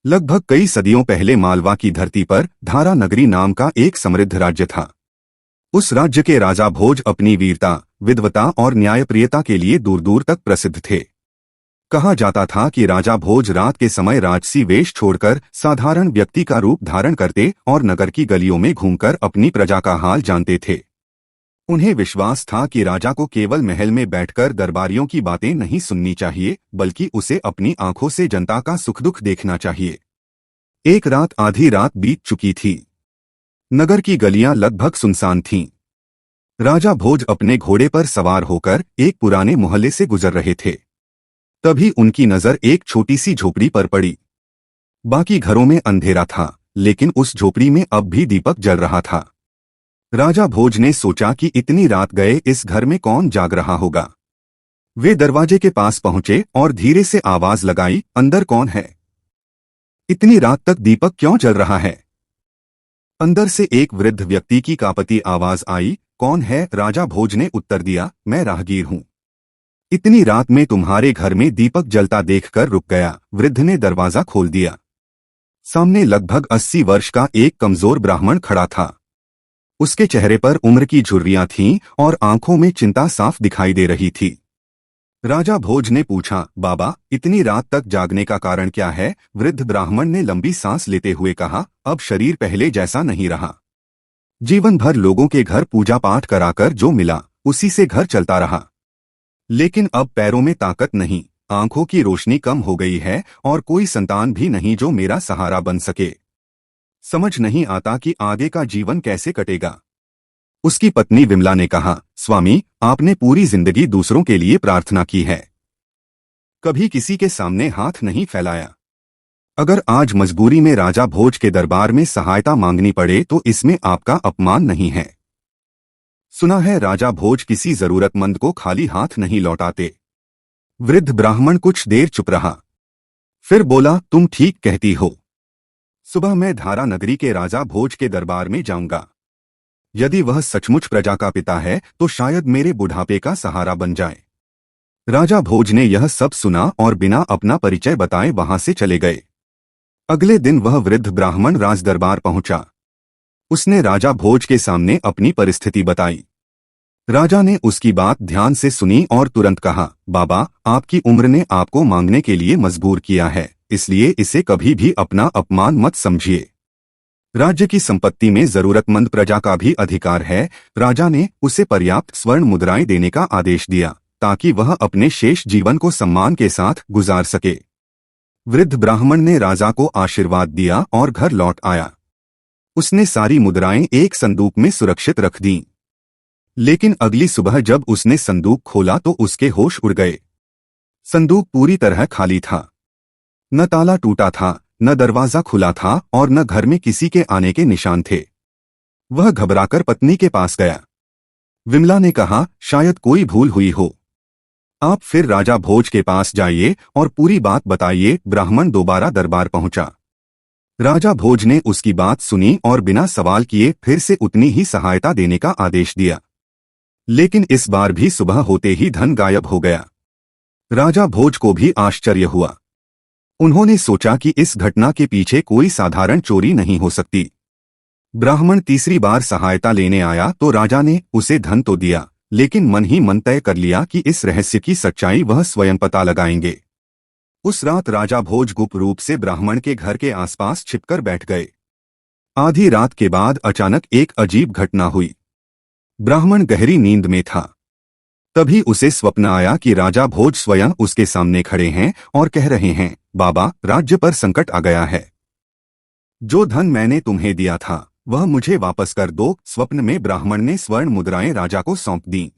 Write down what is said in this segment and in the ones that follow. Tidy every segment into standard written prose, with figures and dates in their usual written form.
लगभग कई सदियों पहले मालवा की धरती पर धारा नगरी नाम का एक समृद्ध राज्य था। उस राज्य के राजा भोज अपनी वीरता, विद्वता और न्यायप्रियता के लिए दूर दूर तक प्रसिद्ध थे। कहा जाता था कि राजा भोज रात के समय राजसी वेश छोड़कर साधारण व्यक्ति का रूप धारण करते और नगर की गलियों में घूमकर अपनी प्रजा का हाल जानते थे। उन्हें विश्वास था कि राजा को केवल महल में बैठकर दरबारियों की बातें नहीं सुननी चाहिए, बल्कि उसे अपनी आंखों से जनता का सुख दुख देखना चाहिए। एक रात आधी रात बीत चुकी थी। नगर की गलियां लगभग सुनसान थीं। राजा भोज अपने घोड़े पर सवार होकर एक पुराने मोहल्ले से गुजर रहे थे। तभी उनकी नजर एक छोटी सी झोपड़ी पर पड़ी। बाकी घरों में अंधेरा था, लेकिन उस झोपड़ी में अब भी दीपक जल रहा था। राजा भोज ने सोचा कि इतनी रात गए इस घर में कौन जाग रहा होगा। वे दरवाजे के पास पहुंचे और धीरे से आवाज लगाई, अंदर कौन है? इतनी रात तक दीपक क्यों जल रहा है? अंदर से एक वृद्ध व्यक्ति की कांपती आवाज आई, कौन है? राजा भोज ने उत्तर दिया, मैं राहगीर हूं। इतनी रात में तुम्हारे घर में दीपक जलता देखकर रुक गया। वृद्ध ने दरवाजा खोल दिया। सामने लगभग 80 वर्ष का एक कमजोर ब्राह्मण खड़ा था। उसके चेहरे पर उम्र की झुर्रियां थीं और आंखों में चिंता साफ दिखाई दे रही थी। राजा भोज ने पूछा, बाबा, इतनी रात तक जागने का कारण क्या है? वृद्ध ब्राह्मण ने लंबी सांस लेते हुए कहा, अब शरीर पहले जैसा नहीं रहा। जीवन भर लोगों के घर पूजा पाठ कराकर जो मिला उसी से घर चलता रहा, लेकिन अब पैरों में ताकत नहीं, आंखों की रोशनी कम हो गई है और कोई संतान भी नहीं जो मेरा सहारा बन सके। समझ नहीं आता कि आगे का जीवन कैसे कटेगा। उसकी पत्नी विमला ने कहा, स्वामी, आपने पूरी जिंदगी दूसरों के लिए प्रार्थना की है, कभी किसी के सामने हाथ नहीं फैलाया। अगर आज मजबूरी में राजा भोज के दरबार में सहायता मांगनी पड़े तो इसमें आपका अपमान नहीं है। सुना है राजा भोज किसी जरूरतमंद को खाली हाथ नहीं लौटाते। वृद्ध ब्राह्मण कुछ देर चुप रहा, फिर बोला, तुम ठीक कहती हो। सुबह मैं धारा नगरी के राजा भोज के दरबार में जाऊंगा। यदि वह सचमुच प्रजा का पिता है तो शायद मेरे बुढ़ापे का सहारा बन जाए। राजा भोज ने यह सब सुना और बिना अपना परिचय बताए वहां से चले गए। अगले दिन वह वृद्ध ब्राह्मण राज दरबार पहुंचा। उसने राजा भोज के सामने अपनी परिस्थिति बताई। राजा ने उसकी बात ध्यान से सुनी और तुरंत कहा, बाबा, आपकी उम्र ने आपको मांगने के लिए मजबूर किया है, इसलिए इसे कभी भी अपना अपमान मत समझिए। राज्य की संपत्ति में जरूरतमंद प्रजा का भी अधिकार है। राजा ने उसे पर्याप्त स्वर्ण मुद्राएं देने का आदेश दिया ताकि वह अपने शेष जीवन को सम्मान के साथ गुजार सके। वृद्ध ब्राह्मण ने राजा को आशीर्वाद दिया और घर लौट आया। उसने सारी मुद्राएं एक संदूक में सुरक्षित रख दीं। लेकिन अगली सुबह जब उसने संदूक खोला तो उसके होश उड़ गए। संदूक पूरी तरह खाली था। न ताला टूटा था, न दरवाजा खुला था और न घर में किसी के आने के निशान थे। वह घबराकर पत्नी के पास गया। विमला ने कहा, शायद कोई भूल हुई हो, आप फिर राजा भोज के पास जाइए और पूरी बात बताइए। ब्राह्मण दोबारा दरबार पहुंचा। राजा भोज ने उसकी बात सुनी और बिना सवाल किए फिर से उतनी ही सहायता देने का आदेश दिया। लेकिन इस बार भी सुबह होते ही धन गायब हो गया। राजा भोज को भी आश्चर्य हुआ। उन्होंने सोचा कि इस घटना के पीछे कोई साधारण चोरी नहीं हो सकती। ब्राह्मण तीसरी बार सहायता लेने आया तो राजा ने उसे धन तो दिया, लेकिन मन ही मन तय कर लिया कि इस रहस्य की सच्चाई वह स्वयं पता लगाएंगे। उस रात राजा भोज गुप्त रूप से ब्राह्मण के घर के आसपास छिपकर बैठ गए। आधी रात के बाद अचानक एक अजीब घटना हुई। ब्राह्मण गहरी नींद में था। तभी उसे स्वप्न आया कि राजा भोज स्वयं उसके सामने खड़े हैं और कह रहे हैं, बाबा, राज्य पर संकट आ गया है। जो धन मैंने तुम्हें दिया था वह मुझे वापस कर दो। स्वप्न में ब्राह्मण ने स्वर्ण मुद्राएं राजा को सौंप दी।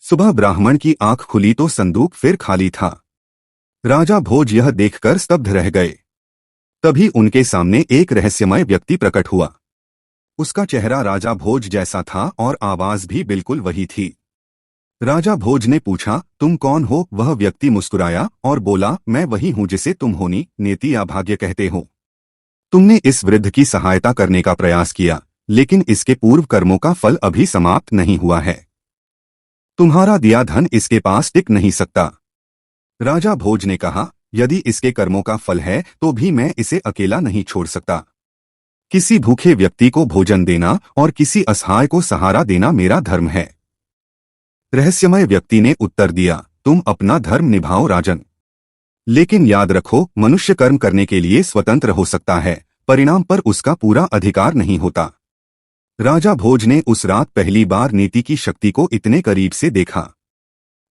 सुबह ब्राह्मण की आंख खुली तो संदूक फिर खाली था। राजा भोज यह देखकर स्तब्ध रह गए। तभी उनके सामने एक रहस्यमय व्यक्ति प्रकट हुआ। उसका चेहरा राजा भोज जैसा था और आवाज भी बिल्कुल वही थी। राजा भोज ने पूछा, तुम कौन हो? वह व्यक्ति मुस्कुराया और बोला, मैं वही हूं जिसे तुम होनी, नियति या भाग्य कहते हो। तुमने इस वृद्ध की सहायता करने का प्रयास किया, लेकिन इसके पूर्व कर्मों का फल अभी समाप्त नहीं हुआ है। तुम्हारा दिया धन इसके पास टिक नहीं सकता। राजा भोज ने कहा, यदि इसके कर्मों का फल है तो भी मैं इसे अकेला नहीं छोड़ सकता। किसी भूखे व्यक्ति को भोजन देना और किसी असहाय को सहारा देना मेरा धर्म है। रहस्यमय व्यक्ति ने उत्तर दिया, तुम अपना धर्म निभाओ राजन, लेकिन याद रखो मनुष्य कर्म करने के लिए स्वतंत्र हो सकता है, परिणाम पर उसका पूरा अधिकार नहीं होता। राजा भोज ने उस रात पहली बार नीति की शक्ति को इतने करीब से देखा।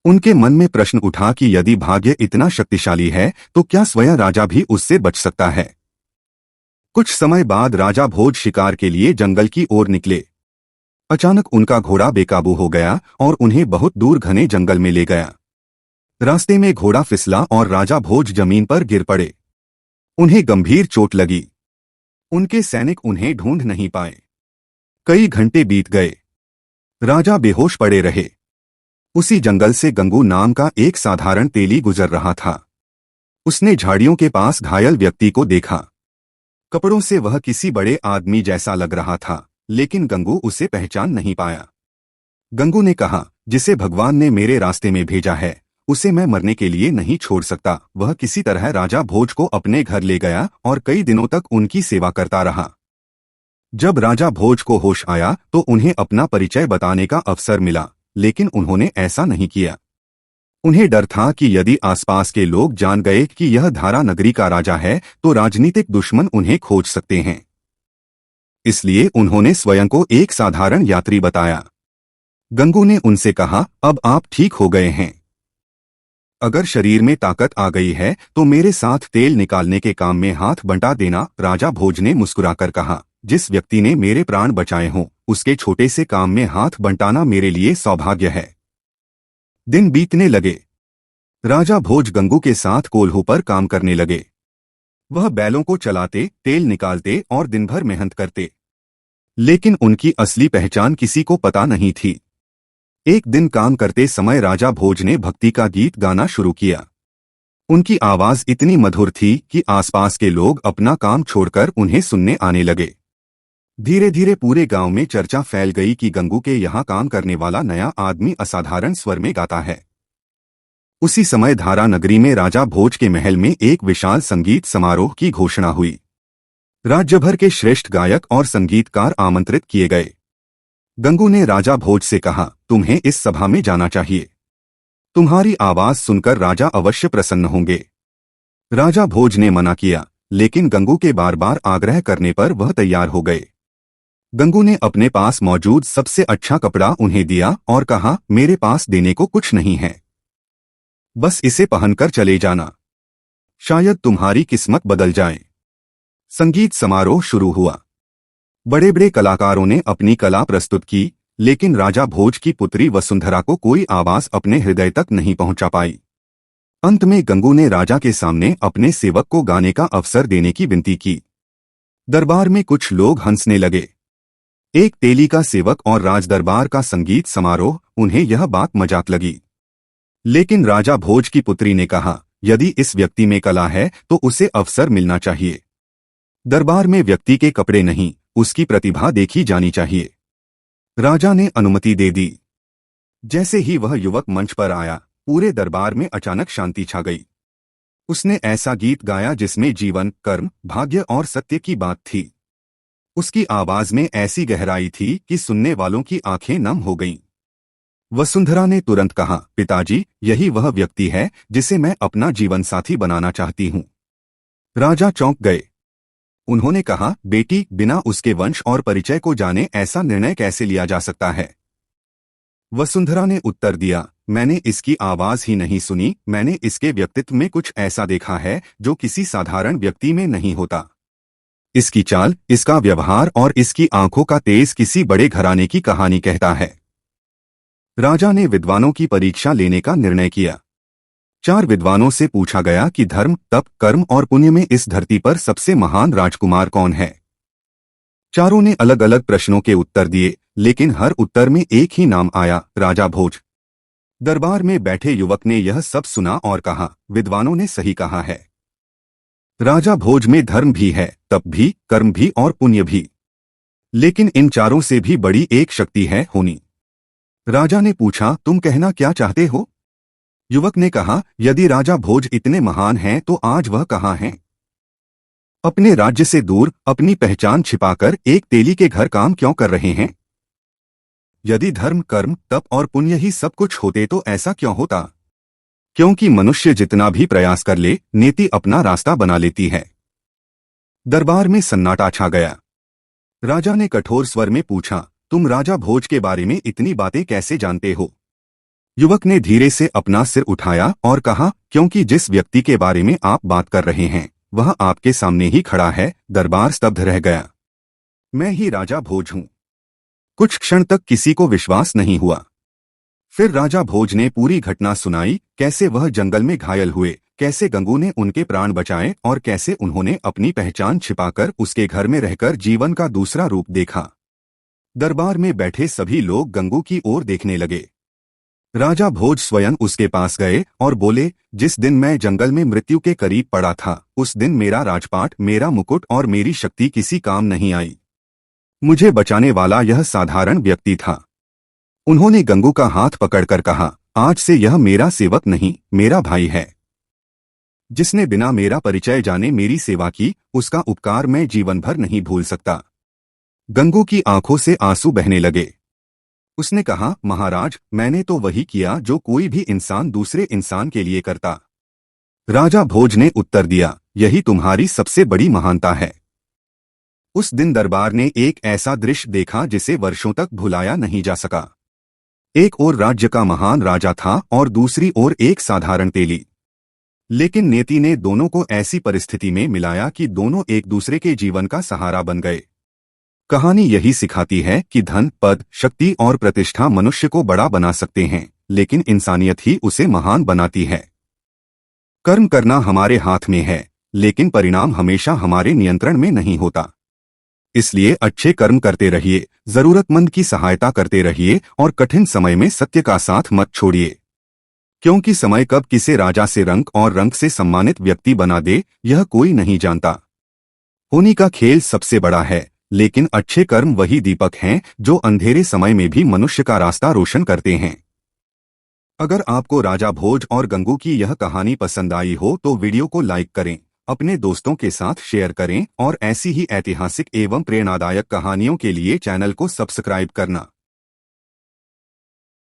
उनके मन में प्रश्न उठा कि यदि भाग्य इतना शक्तिशाली है तो क्या स्वयं राजा भी उससे बच सकता है। कुछ समय बाद राजा भोज शिकार के लिए जंगल की ओर निकले। अचानक उनका घोड़ा बेकाबू हो गया और उन्हें बहुत दूर घने जंगल में ले गया। रास्ते में घोड़ा फिसला और राजा भोज जमीन पर गिर पड़े। उन्हें गंभीर चोट लगी। उनके सैनिक उन्हें ढूंढ नहीं पाए। कई घंटे बीत गए। राजा बेहोश पड़े रहे। उसी जंगल से गंगू नाम का एक साधारण तेली गुजर रहा था। उसने झाड़ियों के पास घायल व्यक्ति को देखा। कपड़ों से वह किसी बड़े आदमी जैसा लग रहा था, लेकिन गंगू उसे पहचान नहीं पाया। गंगू ने कहा, जिसे भगवान ने मेरे रास्ते में भेजा है उसे मैं मरने के लिए नहीं छोड़ सकता। वह किसी तरह राजा भोज को अपने घर ले गया और कई दिनों तक उनकी सेवा करता रहा। जब राजा भोज को होश आया तो उन्हें अपना परिचय बताने का अवसर मिला, लेकिन उन्होंने ऐसा नहीं किया। उन्हें डर था कि यदि आसपास के लोग जान गए कि यह धारा नगरी का राजा है तो राजनीतिक दुश्मन उन्हें खोज सकते हैं। इसलिए उन्होंने स्वयं को एक साधारण यात्री बताया। गंगू ने उनसे कहा, अब आप ठीक हो गए हैं। अगर शरीर में ताकत आ गई है तो मेरे साथ तेल निकालने के काम में हाथ बंटा देना। राजा भोज ने मुस्कुराकर कहा, जिस व्यक्ति ने मेरे प्राण बचाए हों उसके छोटे से काम में हाथ बंटाना मेरे लिए सौभाग्य है। दिन बीतने लगे। राजा भोज गंगू के साथ कोल्हू पर काम करने लगे। वह बैलों को चलाते, तेल निकालते और दिन भर मेहनत करते, लेकिन उनकी असली पहचान किसी को पता नहीं थी। एक दिन काम करते समय राजा भोज ने भक्ति का गीत गाना शुरू किया। उनकी आवाज इतनी मधुर थी कि आसपास के लोग अपना काम छोड़कर उन्हें सुनने आने लगे। धीरे धीरे पूरे गांव में चर्चा फैल गई कि गंगू के यहाँ काम करने वाला नया आदमी असाधारण स्वर में गाता है। उसी समय धारा नगरी में राजा भोज के महल में एक विशाल संगीत समारोह की घोषणा हुई। राज्य भर के श्रेष्ठ गायक और संगीतकार आमंत्रित किए गए। गंगू ने राजा भोज से कहा, तुम्हें इस सभा में जाना चाहिए। तुम्हारी आवाज सुनकर राजा अवश्य प्रसन्न होंगे। राजा भोज ने मना किया, लेकिन गंगू के बार बार आग्रह करने पर वह तैयार हो गए। गंगू ने अपने पास मौजूद सबसे अच्छा कपड़ा उन्हें दिया और कहा, मेरे पास देने को कुछ नहीं है, बस इसे पहनकर चले जाना, शायद तुम्हारी किस्मत बदल जाए। संगीत समारोह शुरू हुआ। बड़े बड़े कलाकारों ने अपनी कला प्रस्तुत की, लेकिन राजा भोज की पुत्री वसुंधरा को कोई आवाज अपने हृदय तक नहीं पहुंचा पाई। अंत में गंगू ने राजा के सामने अपने सेवक को गाने का अवसर देने की विनती की। दरबार में कुछ लोग हंसने लगे। एक तेली का सेवक और राजदरबार का संगीत समारोह, उन्हें यह बात मजाक लगी। लेकिन राजा भोज की पुत्री ने कहा, यदि इस व्यक्ति में कला है तो उसे अवसर मिलना चाहिए। दरबार में व्यक्ति के कपड़े नहीं, उसकी प्रतिभा देखी जानी चाहिए। राजा ने अनुमति दे दी। जैसे ही वह युवक मंच पर आया, पूरे दरबार में अचानक शांति छा गई। उसने ऐसा गीत गाया जिसमें जीवन, कर्म, भाग्य और सत्य की बात थी। उसकी आवाज में ऐसी गहराई थी कि सुनने वालों की आंखें नम हो गईं। वसुंधरा ने तुरंत कहा, पिताजी, यही वह व्यक्ति है जिसे मैं अपना जीवन साथी बनाना चाहती हूँ। राजा चौंक गए। उन्होंने कहा, बेटी, बिना उसके वंश और परिचय को जाने ऐसा निर्णय कैसे लिया जा सकता है? वसुंधरा ने उत्तर दिया, मैंने इसकी आवाज ही नहीं सुनी, मैंने इसके व्यक्तित्व में कुछ ऐसा देखा है जो किसी साधारण व्यक्ति में नहीं होता। इसकी चाल, इसका व्यवहार और इसकी आंखों का तेज किसी बड़े घराने की कहानी कहता है। राजा ने विद्वानों की परीक्षा लेने का निर्णय किया। 4 विद्वानों से पूछा गया कि धर्म, तप, कर्म और पुण्य में इस धरती पर सबसे महान राजकुमार कौन है। चारों ने अलग अलग प्रश्नों के उत्तर दिए, लेकिन हर उत्तर में एक ही नाम आया, राजा भोज। दरबार में बैठे युवक ने यह सब सुना और कहा, विद्वानों ने सही कहा है। राजा भोज में धर्म भी है, तप भी, कर्म भी और पुण्य भी, लेकिन इन चारों से भी बड़ी एक शक्ति है, होनी। राजा ने पूछा, तुम कहना क्या चाहते हो? युवक ने कहा, यदि राजा भोज इतने महान हैं तो आज वह कहाँ हैं? अपने राज्य से दूर अपनी पहचान छिपाकर एक तेली के घर काम क्यों कर रहे हैं? यदि धर्म, कर्म, तप और पुण्य ही सब कुछ होते तो ऐसा क्यों होता? क्योंकि मनुष्य जितना भी प्रयास कर ले, नीति अपना रास्ता बना लेती है। दरबार में सन्नाटा छा गया। राजा ने कठोर स्वर में पूछा, तुम राजा भोज के बारे में इतनी बातें कैसे जानते हो? युवक ने धीरे से अपना सिर उठाया और कहा, क्योंकि जिस व्यक्ति के बारे में आप बात कर रहे हैं वह आपके सामने ही खड़ा है। दरबार स्तब्ध रह गया। मैं ही राजा भोज हूं। कुछ क्षण तक किसी को विश्वास नहीं हुआ। फिर राजा भोज ने पूरी घटना सुनाई, कैसे वह जंगल में घायल हुए, कैसे गंगू ने उनके प्राण बचाए और कैसे उन्होंने अपनी पहचान छिपाकर उसके घर में रहकर जीवन का दूसरा रूप देखा। दरबार में बैठे सभी लोग गंगू की ओर देखने लगे। राजा भोज स्वयं उसके पास गए और बोले, जिस दिन मैं जंगल में मृत्यु के करीब पड़ा था उस दिन मेरा राजपाट, मेरा मुकुट और मेरी शक्ति किसी काम नहीं आई। मुझे बचाने वाला यह साधारण व्यक्ति था। उन्होंने गंगू का हाथ पकड़कर कहा, आज से यह मेरा सेवक नहीं, मेरा भाई है। जिसने बिना मेरा परिचय जाने मेरी सेवा की, उसका उपकार मैं जीवन भर नहीं भूल सकता। गंगू की आंखों से आंसू बहने लगे। उसने कहा, महाराज, मैंने तो वही किया जो कोई भी इंसान दूसरे इंसान के लिए करता। राजा भोज ने उत्तर दिया, यही तुम्हारी सबसे बड़ी महानता है। उस दिन दरबार ने एक ऐसा दृश्य देखा जिसे वर्षों तक भुलाया नहीं जा सका। एक ओर राज्य का महान राजा था और दूसरी ओर एक साधारण तेली। लेकिन नियति ने दोनों को ऐसी परिस्थिति में मिलाया कि दोनों एक दूसरे के जीवन का सहारा बन गए। कहानी यही सिखाती है कि धन, पद, शक्ति और प्रतिष्ठा मनुष्य को बड़ा बना सकते हैं, लेकिन इंसानियत ही उसे महान बनाती है। कर्म करना हमारे हाथ में है, लेकिन परिणाम हमेशा हमारे नियंत्रण में नहीं होता। इसलिए अच्छे कर्म करते रहिए, जरूरतमंद की सहायता करते रहिए और कठिन समय में सत्य का साथ मत छोड़िए। क्योंकि समय कब किसे राजा से रंक और रंक से सम्मानित व्यक्ति बना दे, यह कोई नहीं जानता। होनी का खेल सबसे बड़ा है, लेकिन अच्छे कर्म वही दीपक हैं जो अंधेरे समय में भी मनुष्य का रास्ता रोशन करते हैं। अगर आपको राजा भोज और गंगू की यह कहानी पसंद आई हो तो वीडियो को लाइक करें, अपने दोस्तों के साथ शेयर करें और ऐसी ही ऐतिहासिक एवं प्रेरणादायक कहानियों के लिए चैनल को सब्सक्राइब करना।